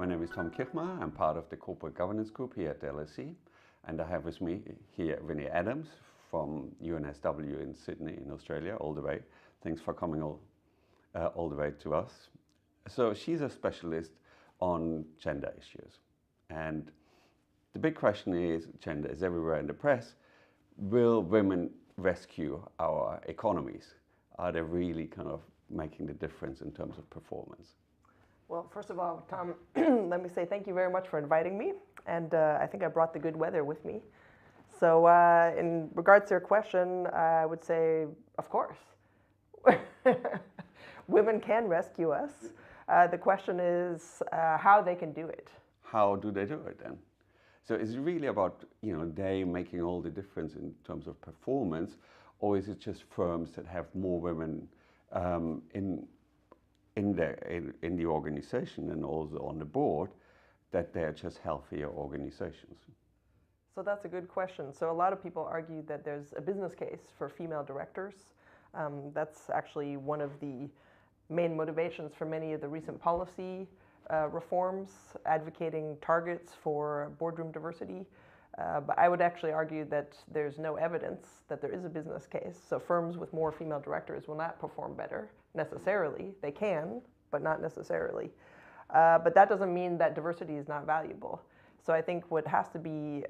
name is Tom Kirchmaier. I'm part of the corporate governance group here at the LSE, and I have with me here Winnie Adams from UNSW in Sydney in Australia, all the way. Thanks for coming all the way to us. So she's a specialist on gender issues, and the big question is, gender is everywhere in the press, will women rescue our economies? Are they really kind of making the difference in terms of performance? Well, first of all, Tom, let me say thank you very much for inviting me, and I think I brought the good weather with me. So in regards to your question, I would say, of course. Women can rescue us. The question is how they can do it. How do they do it then? So is it really about, they making all the difference in terms of performance, or is it just firms that have more women in the organization and also on the board, that they're just healthier organizations? So that's a good question. So a lot of people argue that there's a business case for female directors. That's actually one of the main motivations for many of the recent policy reforms, advocating targets for boardroom diversity. But I would actually argue that there's no evidence that there is a business case. So firms with more female directors will not perform better necessarily. They can, but not necessarily. But that doesn't mean that diversity is not valuable. So I think what has to be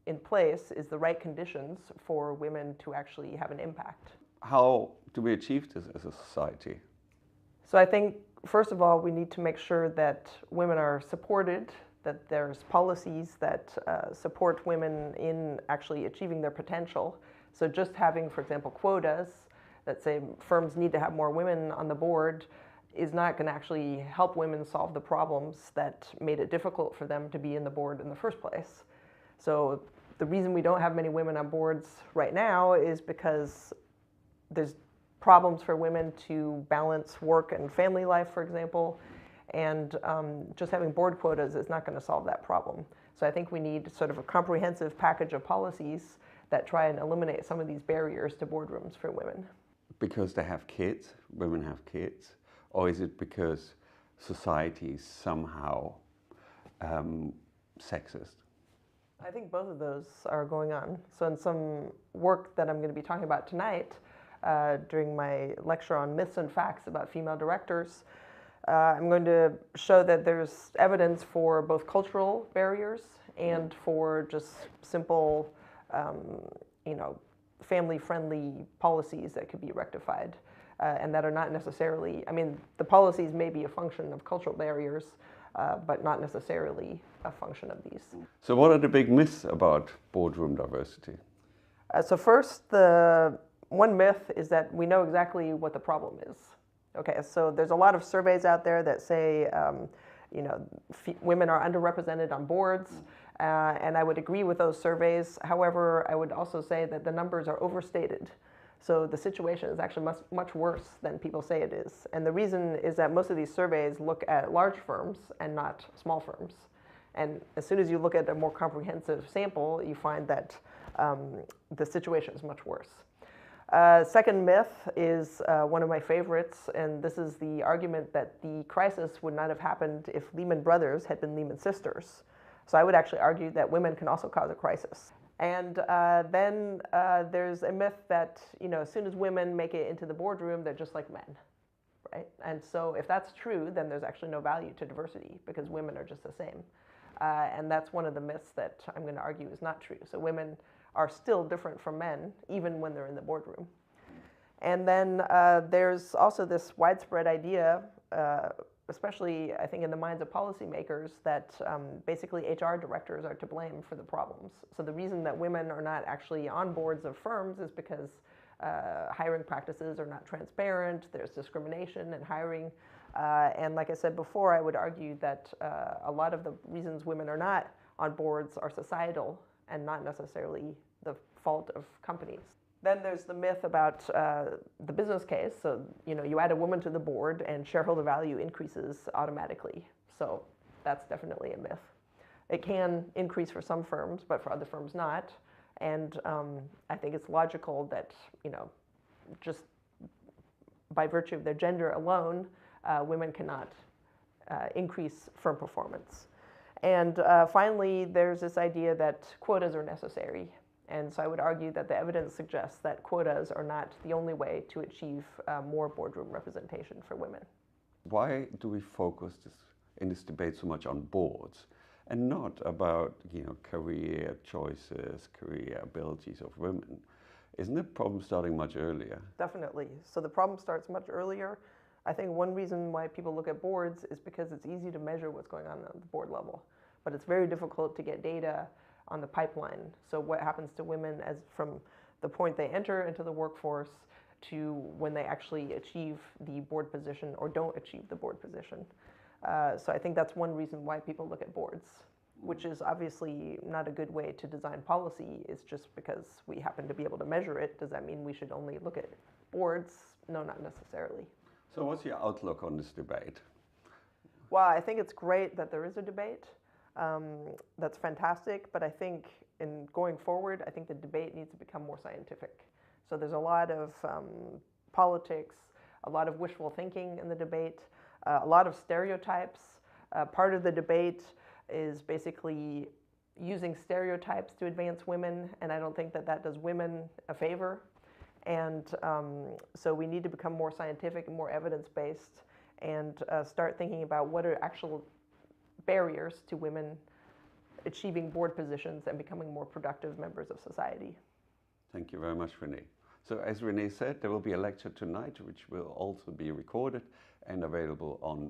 in place is the right conditions for women to actually have an impact. How do we achieve this as a society? So I think, first of all, we need to make sure that women are supported, that there's policies that support women in actually achieving their potential. So just having, for example, quotas that say firms need to have more women on the board is not going to actually help women solve the problems that made it difficult for them to be in the board in the first place. So the reason we don't have many women on boards right now is because there's problems for women to balance work and family life, for example, and just having board quotas is not going to solve that problem. So I think we need sort of a comprehensive package of policies that try and eliminate some of these barriers to boardrooms for women. Because they have kids, women have kids, or is it because society is somehow sexist? I think both of those are going on. So in some work that I'm going to be talking about tonight, during my lecture on myths and facts about female directors, I'm going to show that there's evidence for both cultural barriers and for just simple, family-friendly policies that could be rectified, and that are not necessarily, the policies may be a function of cultural barriers, but not necessarily a function of these. So what are the big myths about boardroom diversity? So first, the one myth is that we know exactly what the problem is. Okay, so there's a lot of surveys out there that say, women are underrepresented on boards, and I would agree with those surveys. However, I would also say that the numbers are overstated. So the situation is actually much, much worse than people say it is. And the reason is that most of these surveys look at large firms and not small firms. And as soon as you look at a more comprehensive sample, you find that the situation is much worse. Second myth is one of my favorites, and this is the argument that the crisis would not have happened if Lehman Brothers had been Lehman Sisters. So I would actually argue that women can also cause a crisis. And then there's a myth that, as soon as women make it into the boardroom, they're just like men, right? And so if that's true, then there's actually no value to diversity because women are just the same. And that's one of the myths that I'm going to argue is not true. So women are still different from men, even when they're in the boardroom. And then there's also this widespread idea, especially I think in the minds of policymakers, that basically HR directors are to blame for the problems. So the reason that women are not actually on boards of firms is because hiring practices are not transparent, there's discrimination in hiring. And like I said before, I would argue that a lot of the reasons women are not on boards are societal and not necessarily the fault of companies. Then there's the myth about the business case. So, you add a woman to the board and shareholder value increases automatically. So that's definitely a myth. It can increase for some firms, but for other firms not. And I think it's logical that, just by virtue of their gender alone, women cannot increase firm performance. And finally, there's this idea that quotas are necessary. And so I would argue that the evidence suggests that quotas are not the only way to achieve more boardroom representation for women. Why do we focus in this debate so much on boards and not about career choices, career abilities of women? Isn't the problem starting much earlier? Definitely. So the problem starts much earlier. I think one reason why people look at boards is because it's easy to measure what's going on the board level, but it's very difficult to get data on the pipeline. So what happens to women as from the point they enter into the workforce to when they actually achieve the board position or don't achieve the board position. So I think that's one reason why people look at boards, which is obviously not a good way to design policy. It's just because we happen to be able to measure it. Does that mean we should only look at boards? No, not necessarily. So what's your outlook on this debate? Well, I think it's great that there is a debate. That's fantastic, but I think in going forward, I think the debate needs to become more scientific. So there's a lot of politics, a lot of wishful thinking in the debate, a lot of stereotypes. Part of the debate is basically using stereotypes to advance women, and I don't think that that does women a favor. And so we need to become more scientific and more evidence-based and start thinking about what are actual barriers to women achieving board positions and becoming more productive members of society. Thank you very much, Renee. So as Renee said, there will be a lecture tonight, which will also be recorded and available on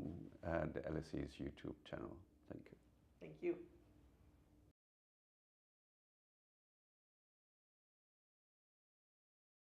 the LSE's YouTube channel. Thank you. Thank you.